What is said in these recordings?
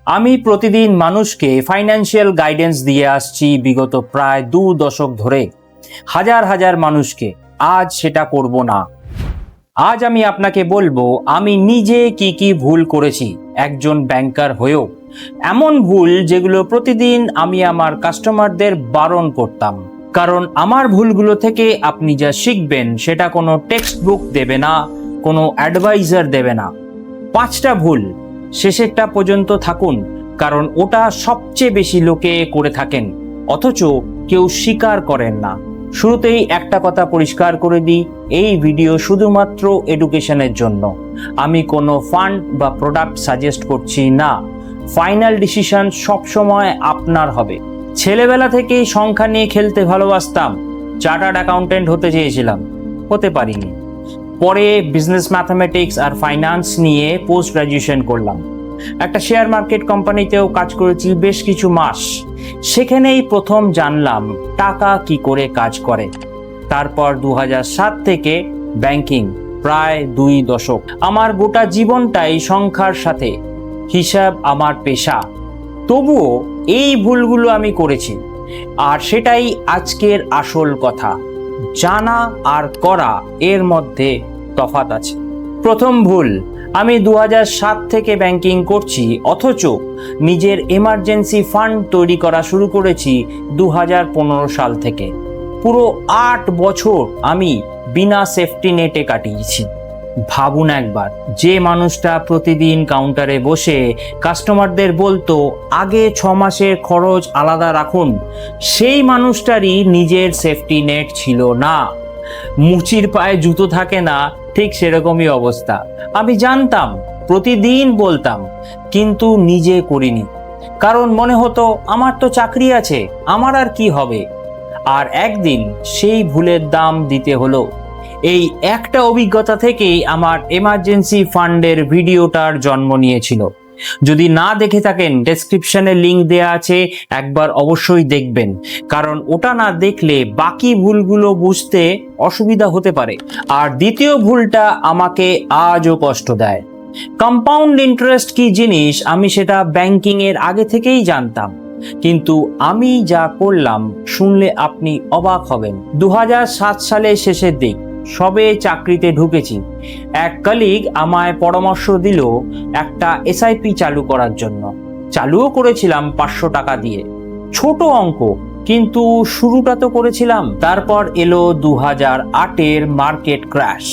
আমি প্রতিদিন মানুষকে ফাইন্যান্সিয়াল গাইডেন্স দিয়ে আসছি বিগত প্রায় 2 দশক ধরে, হাজার হাজার মানুষকে। আজ সেটা করব না। আজ আমি আপনাকে বলবো আমি নিজে কি কি ভুল করেছি একজন ব্যাংকার হয়েও। এমন ভুল যেগুলো প্রতিদিন আমি আমার কাস্টমারদের বারণ করতাম, কারণ আমার ভুলগুলো থেকে আপনি যা শিখবেন সেটা কোনো টেক্সট বুক দেবে না, কোনো অ্যাডভাইজার দেবে না। 5টা ভুল, শেষেরটা পর্যন্ত থাকুন, কারণ ওটা সবচেয়ে বেশি লোকে করে থাকেন অথচ কেউ স্বীকার করেন না। শুরুতেই একটা কথা পরিষ্কার করে দিই, এই ভিডিও শুধুমাত্র এডুকেশনের জন্য। আমি কোনো ফান্ড বা প্রোডাক্ট সাজেস্ট করছি না। ফাইনাল ডিসিশন সবসময় আপনার হবে। ছেলেবেলা থেকেই সংখ্যা নিয়ে খেলতে ভালোবাসতাম। চার্টার্ড অ্যাকাউন্টেন্ট হতে চেয়েছিলাম, হতে পারিনি। পরে বিজনেস ম্যাথামেটিক্স আর ফাইন্যান্স নিয়ে পোস্ট গ্রাজুয়েশন করলাম। একটা শেয়ার মার্কেট কোম্পানিতেও কাজ করেছি বেশ কিছু মাস। সেখানেই প্রথম জানলাম টাকা কি করে কাজ করে। তারপর 2007 থেকে ব্যাংকিং, প্রায় 2 দশক। আমার গোটা জীবনটাই সংখ্যার সাথে, হিসাব আমার পেশা। তবুও এই ভুলগুলো আমি করেছি, আর সেটাই আজকের আসল কথা। জানা আর করা, এর মধ্যে তফাৎ আছে। প্রথম ভুল, আমি 2007 থেকে ব্যাংকিং করছি অথচ নিজের এমার্জেন্সি ফান্ড তৈরি করা শুরু করেছি 2015 সাল থেকে। পুরো 8 বছর আমি বিনা সেফটি নেটে কাটিয়েছি। ভাবুন একবার, যে মানুষটা প্রতিদিন কাউন্টারে বসে কাস্টমারদের বলতো আগে 6 মাসের খরচ আলাদা রাখুন, সেই মানুষটারই নিজের সেফটি নেট ছিল না। মুচির পায়ে জুতো থাকে না, ঠিক সেরকমই অবস্থা। আমি জানতাম, প্রতিদিন বলতাম, কিন্তু নিজে করিনি। কারণ মনে হতো আমার তো চাকরি আছে, আমার আর কি হবে। আর একদিন সেই ভুলের দাম দিতে হলো। এই একটা অভিজ্ঞতা থেকেই আমার এমার্জেন্সি ফান্ডের ভিডিওটার জন্ম নিয়েছিল। যদি না দেখে থাকেন, ডেসক্রিপশনে লিংক দেয়া আছে, একবার অবশ্যই দেখবেন, কারণ ওটা না দেখলে বাকি ভুলগুলো বুঝতে অসুবিধা হতে পারে। আর দ্বিতীয় ভুলটা আমাকে আজও কষ্ট দেয়। কম্পাউন্ড ইন্টারেস্ট কি জিনিস আমি সেটা ব্যাংকিং এর আগে থেকেই জানতাম, কিন্তু আমি যা করলাম শুনলে আপনি অবাক হবেন। 2007 সালের শেষের দিক, সবে চাকরিতে ঢুকেছি। এক কলিগ আমায় পরামর্শ দিল একটা এসআইপি চালু করার জন্য। চালুও করেছিলাম 500 টাকা দিয়ে। ছোট অঙ্ক, কিন্তু শুরুটা তো করেছিলাম। তারপর এলো 2008-এর মার্কেট ক্র্যাশ।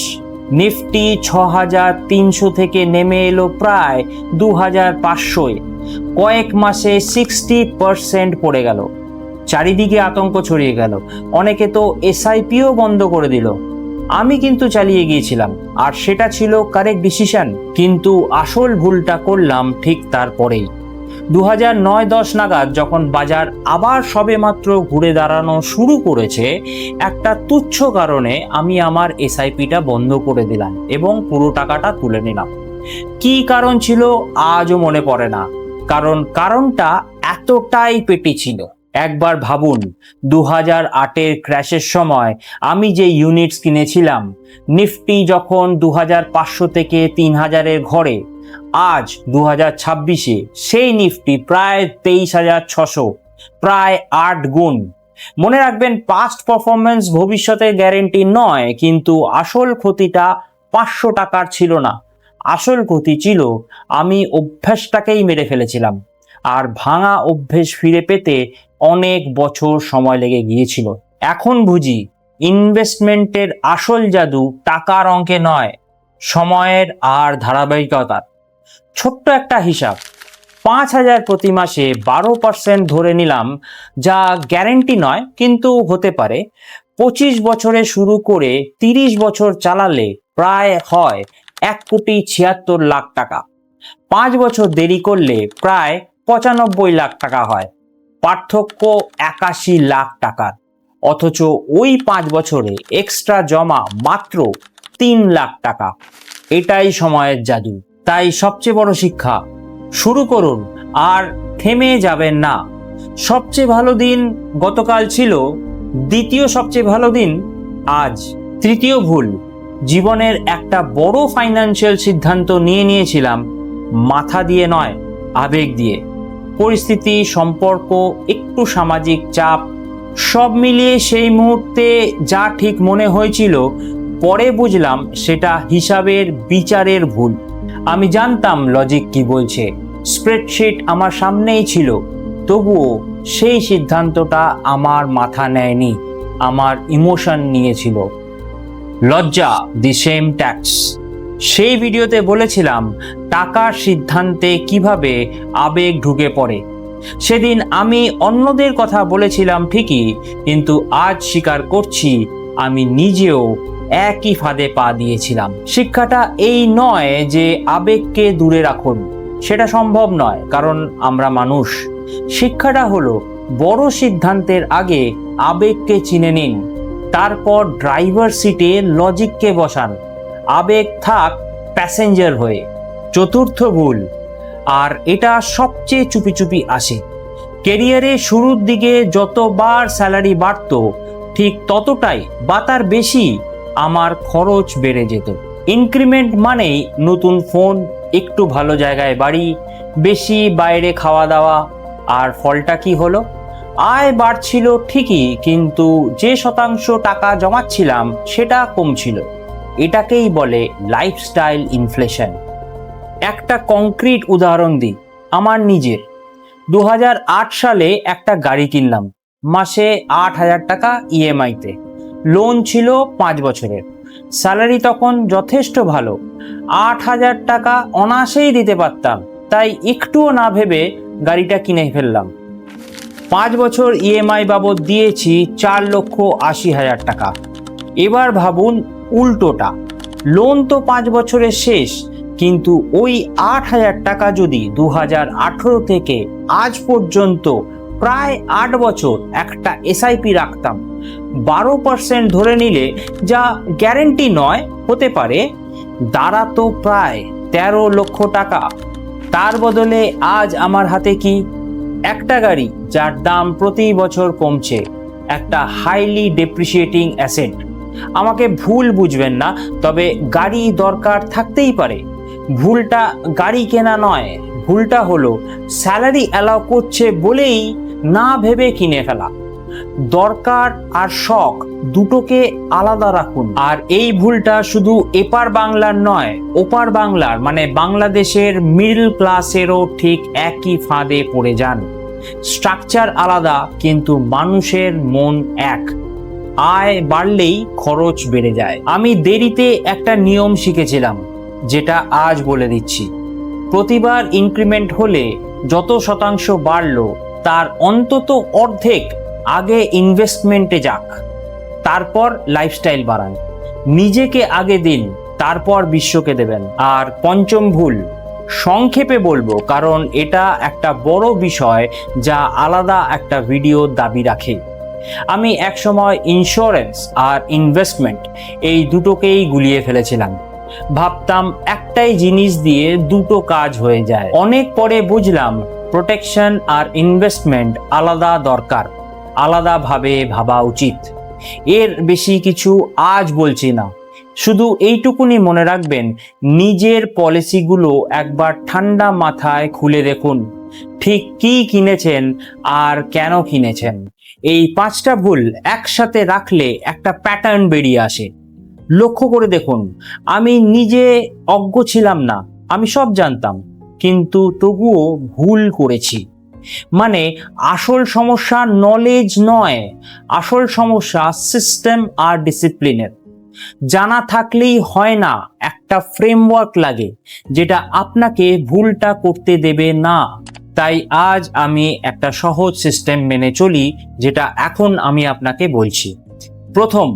নিফটি 6300 থেকে নেমে এলো প্রায় 2500-এ। কয়েক মাসে 60% পড়ে গেল। চারিদিকে আতঙ্ক ছড়িয়ে গেল। অনেকে তো এসআইপিও বন্ধ করে দিল। আমি কিন্তু চালিয়ে গিয়েছিলাম, আর সেটা ছিল কারেক্ট ডিসিশন। কিন্তু আসল ভুলটা করলাম ঠিক তারপরেই। 2009-10 নাগাদ যখন বাজার আবার সবেমাত্র ঘুরে দাঁড়ানো শুরু করেছে, একটা তুচ্ছ কারণে আমি আমার এসআইপিটা বন্ধ করে দিলাম এবং পুরো টাকাটা তুলে নিলাম। কি কারণ ছিল আজও মনে পড়ে না, কারণটা এতটাই পেটি ছিল। একবার ভাবুন, 2008-এর ক্র্যাশের সময় আমি যে ইউনিটস কিনেছিলাম, নিফটি যখন 2500 থেকে 3000-এর ঘরে, আজ 2026-এ সেই নিফটি প্রায় 23,600, প্রায় 8 গুণ। মনে রাখবেন, পাস্ট পারফরমেন্স ভবিষ্যতের গ্যারেন্টি নয়, কিন্তু আসল ক্ষতিটা 500 টাকার ছিল না। আসল ক্ষতি ছিল আমি অভ্যাসটাকেই মেরে ফেলেছিলাম, আর ভাঙা অভ্যেস ফিরে পেতে অনেক বছর সময় লেগে গিয়েছিল। এখন বুঝি ইনভেস্টমেন্টের আসল জাদু টাকার অঙ্কে নয়, সময়ের আর ধারাবাহিকতার। ছোট্ট একটা হিসাব, 5000 প্রতি মাসে 12% ধরে নিলাম, যা গ্যারেন্টি নয় কিন্তু হতে পারে। 25 বছরে শুরু করে 30 বছর চালালে প্রায় হয় 1,76,00,000 টাকা। 5 বছর দেরি করলে প্রায় 95 লাখ টাকা হয়। পার্থক্য 81 লাখ টাকার। অথচ ওই 5 বছরে এক্সট্রা জমা মাত্র 3 লাখ টাকা। এটাই সময়ের জাদু। তাই সবচেয়ে বড় শিক্ষা, শুরু করুন আর থেমে যাবেন না। সবচেয়ে ভালো দিন গতকাল ছিল, দ্বিতীয় সবচেয়ে ভালো দিন আজ। তৃতীয় ভুল, জীবনের একটা বড় ফাইন্যান্সিয়াল সিদ্ধান্ত নিয়েছিলাম, মাথা দিয়ে নয়, আবেগ দিয়ে। পরিস্থিতি, সম্পর্ক, একটু সামাজিক চাপ, সব মিলিয়ে সেই মুহূর্তে যা ঠিক মনে হয়েছিল, পরে বুঝলাম সেটা হিসাবের বিচারের ভুল। আমি জানতাম লজিক কি বলছে, স্প্রেডশিট আমার সামনেই ছিল, তবুও সেই সিদ্ধান্তটা আমার মাথা নেয়নি, আমার ইমোশন নিয়েছিল। লজ্জা, দি সেম ট্যাক্স। সেই ভিডিওতে বলেছিলাম টাকার সিদ্ধান্তে কিভাবে আবেগ ঢুকে পড়ে। সেদিন আমি অন্যদের কথা বলেছিলাম ঠিকই, কিন্তু আজ স্বীকার করছি আমি নিজেও একই ফাঁদে পা দিয়েছিলাম। শিক্ষাটা এই নয় যে আবেগকে দূরে রাখুন, সেটা সম্ভব নয়, কারণ আমরা মানুষ। শিক্ষাটা হলো বড় সিদ্ধান্তের আগে আবেগকে চিনে নিন, তারপর ড্রাইভার সিটে লজিককে বসান, আবেগ থাক প্যাসেঞ্জার হয়ে। চতুর্থ ভুল, আর এটা সবচেয়ে চুপি চুপি আসে। ক্যারিয়ারের শুরুর দিকে যতবার স্যালারি বাড়তো, ঠিক ততটাই বা তার বেশি আমার খরচ বেড়ে যেত। ইনক্রিমেন্ট মানেই নতুন ফোন, একটু ভালো জায়গায় বাড়ি, বেশি বাইরে খাওয়া দাওয়া। আর ফলটা কি হলো? আয় বাড়ছিল ঠিকই, কিন্তু যে শতাংশ টাকা জমাচ্ছিলাম সেটা কমছিল। এটাকেই বলে লাইফস্টাইল ইনফ্লেশন। একটা কংক্রিট উদাহরণ দিই, আমার নিজের। 2008 সালে একটা গাড়ি কিনলাম, মাসে 8,000 টাকা ইএমআইতে। লোন ছিল 5 বছরের। স্যালারি তখন যথেষ্ট ভালো, 8,000 টাকা অনায়াসেই দিতে পারতাম, তাই একটুও না ভেবে গাড়িটা কিনে ফেললাম। 5 বছর ইএমআই বাবদ দিয়েছি 4,80,000 টাকা। এবার ভাবুন উল্টোটা, লোন তো 5 বছরের শেষ, কিন্তু ওই 8,000 টাকা যদি 2018 থেকে আজ পর্যন্ত প্রায় 8 বছর একটা এসআইপি রাখতাম, 12% ধরে নিলে, যা গ্যারেন্টি নয়, হতে পারে, দাঁড়াতো প্রায় 13 লক্ষ টাকা। তার বদলে আজ আমার হাতে কি? একটা গাড়ি যার দাম প্রতি বছর কমছে, একটা হাইলি ডেপ্রিসিয়েটিং অ্যাসেট। আমাকে ভুল বুঝবেন না, তবে গাড়ি দরকার থাকতেই পারে। ভুলটা গাড়ি কেনা নয়, ভুলটা হলো স্যালারি অ্যালাউ করছে বলেই না ভেবে কিনে ফেলা। দরকার আর শখ দুটোকে আলাদা রাখুন। আর এই ভুলটা শুধু এপার বাংলার নয়, ওপার বাংলার মানে বাংলাদেশের মিডল ক্লাসেরও ঠিক একই ফাঁদে পড়ে যান। স্ট্রাকচার আলাদা, কিন্তু মানুষের মন এক। আয় বাড়লেই খরচ বেড়ে যায়। আমি দেরিতে একটা নিয়ম শিখেছিলাম, যেটা আজ বলে দিচ্ছি। প্রতিবার ইনক্রিমেন্ট হলে যত শতাংশ বাড়লো, তার অন্তত অর্ধেক আগে ইনভেস্টমেন্টে যাক, তারপর লাইফস্টাইল বাড়ান। নিজেকে আগে দিন, তারপর বিশ্বকে দেবেন। আর পঞ্চম ভুল, সংক্ষেপে বলবো কারণ এটা একটা বড় বিষয় যা আলাদা একটা ভিডিওর দাবি রাখে। আমি একসময় ইন্স্যুরেন্স আর ইনভেস্টমেন্ট এই দুটোকেই গুলিয়ে ফেলেছিলাম। ভাবতাম একটাই জিনিস দিয়ে দুটো কাজ হয়ে যায়। অনেক পরে বুঝলাম প্রোটেকশন আর ইনভেস্টমেন্ট আলাদা দরকার, আলাদাভাবে ভাবা উচিত। এর বেশি কিছু আজ বলছি না, শুধু এইটুকুনি মনে রাখবেন, নিজের পলিসিগুলো একবার ঠান্ডা মাথায় খুলে দেখুন, ঠিক কি কিনেছেন আর কেন কিনেছেন। এই 5টা ভুল একসাথে রাখলে একটা প্যাটার্ন বেরিয়ে আসে। লক্ষ্য করে দেখুন, আমি নিজে অজ্ঞ ছিলাম না, আমি সব জানতাম, কিন্তু তবুও ভুল করেছি। মানে আসল সমস্যা নলেজ নয়, আসল সমস্যা সিস্টেম আর ডিসিপ্লিনের। জানা থাকলেই হয় না, একটা ফ্রেমওয়ার্ক লাগে যেটা আপনাকে ভুলটা করতে দেবে না। তাই আজ আমি একটা সহজ সিস্টেম মেনে চলি, যেটা এখন আমি আপনাকে বলছি। প্রথম,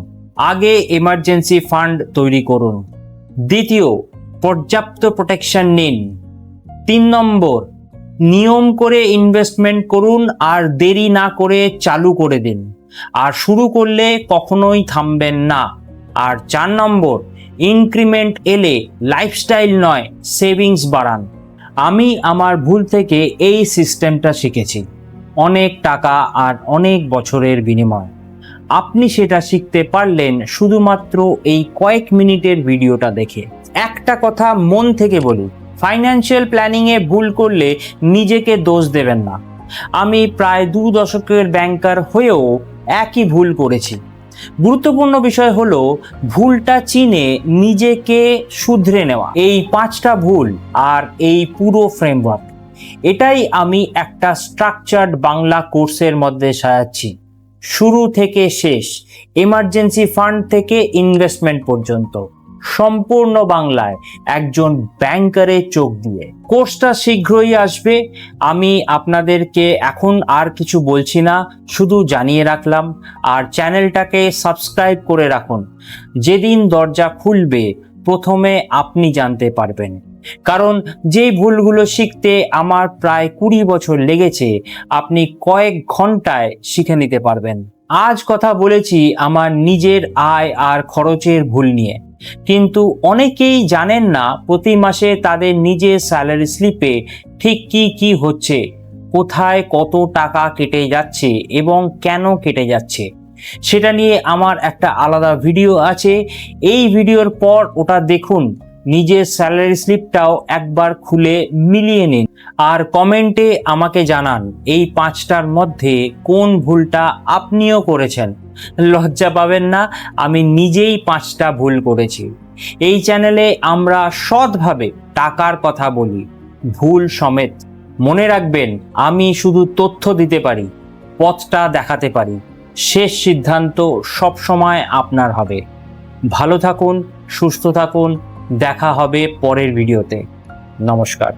আগে এমার্জেন্সি ফান্ড তৈরি করুন। দ্বিতীয়, পর্যাপ্ত প্রোটেকশন নিন। 3 নম্বর, নিয়ম করে ইনভেস্টমেন্ট করুন আর দেরি না করে চালু করে দিন। আর শুরু করলে কখনোই থামবেন না। আর 4 নম্বর, ইনক্রিমেন্ট এলে লাইফস্টাইল নয়, সেভিংস বাড়ান। আমি আমার ভুল থেকে এই সিস্টেমটা শিখেছি, অনেক টাকা আর অনেক বছরের বিনিময়। আপনি সেটা শিখতে পারলেন শুধুমাত্র এই কয়েক মিনিটের ভিডিওটা দেখে। একটা কথা মন থেকে বলি, ফাইন্যান্সিয়াল প্ল্যানিংয়ে ভুল করলে নিজেকে দোষ দেবেন না। আমি প্রায় 2 দশকের ব্যাংকার হয়েও একই ভুল করেছি। গুরুত্বপূর্ণ বিষয় হলো ভুলটা চিনে নিজেকে শুধরে নেওয়া। এই 5টা ভুল আর এই পুরো ফ্রেমওয়ার্ক, এটাই আমি একটা স্ট্রাকচার্ড বাংলা কোর্সের মধ্যে সাজাচ্ছি, শুরু থেকে শেষ, এমার্জেন্সি ফান্ড থেকে ইনভেস্টমেন্ট পর্যন্ত, সম্পূর্ণ বাংলায় একজন ব্যাংকারের চোখ দিয়ে। কোর্সটা শীঘ্রই আসবে। আমি আপনাদেরকে এখন আর কিছু বলছি না, শুধু জানিয়ে রাখলাম। আর চ্যানেলটাকে সাবস্ক্রাইব করে রাখুন। যেদিন দরজা খুলবে প্রথমে আপনি জানতে পারবেন। কারণ যে ভুলগুলো শিখতে আমার প্রায় 20 বছর লেগেছে, আপনি কয়েক ঘন্টায় শিখে নিতে পারবেন। আজ কথা বলেছি আমার নিজের আয় আর খরচের ভুল নিয়ে, কিন্তু অনেকেই জানেন না প্রতি মাসে তাদের নিজের স্যালারি স্লিপে ঠিক কি কি হচ্ছে, কোথায় কত টাকা কেটে যাচ্ছে এবং কেন কেটে যাচ্ছে। সেটা নিয়ে আমার একটা আলাদা ভিডিও আছে, এই ভিডিওর পর ওটা দেখুন। নিজের স্যালারি স্লিপটাও একবার খুলে মিলিয়ে নিন আর কমেন্টে আমাকে জানান এই 5টার মধ্যে কোন ভুলটা আপনিও করেছেন। লজ্জা পাবেন না, আমি নিজেই 5টা ভুল করেছি। এই চ্যানেলে আমরা সৎভাবে টাকার কথা বলি, ভুল সমেত। মনে রাখবেন, আমি শুধু তথ্য দিতে পারি, পথটা দেখাতে পারি। শেষ সিদ্ধান্ত সবসময় আপনার হবে। ভালো থাকুন, সুস্থ থাকুন, দেখা হবে পরের ভিডিওতে। নমস্কার।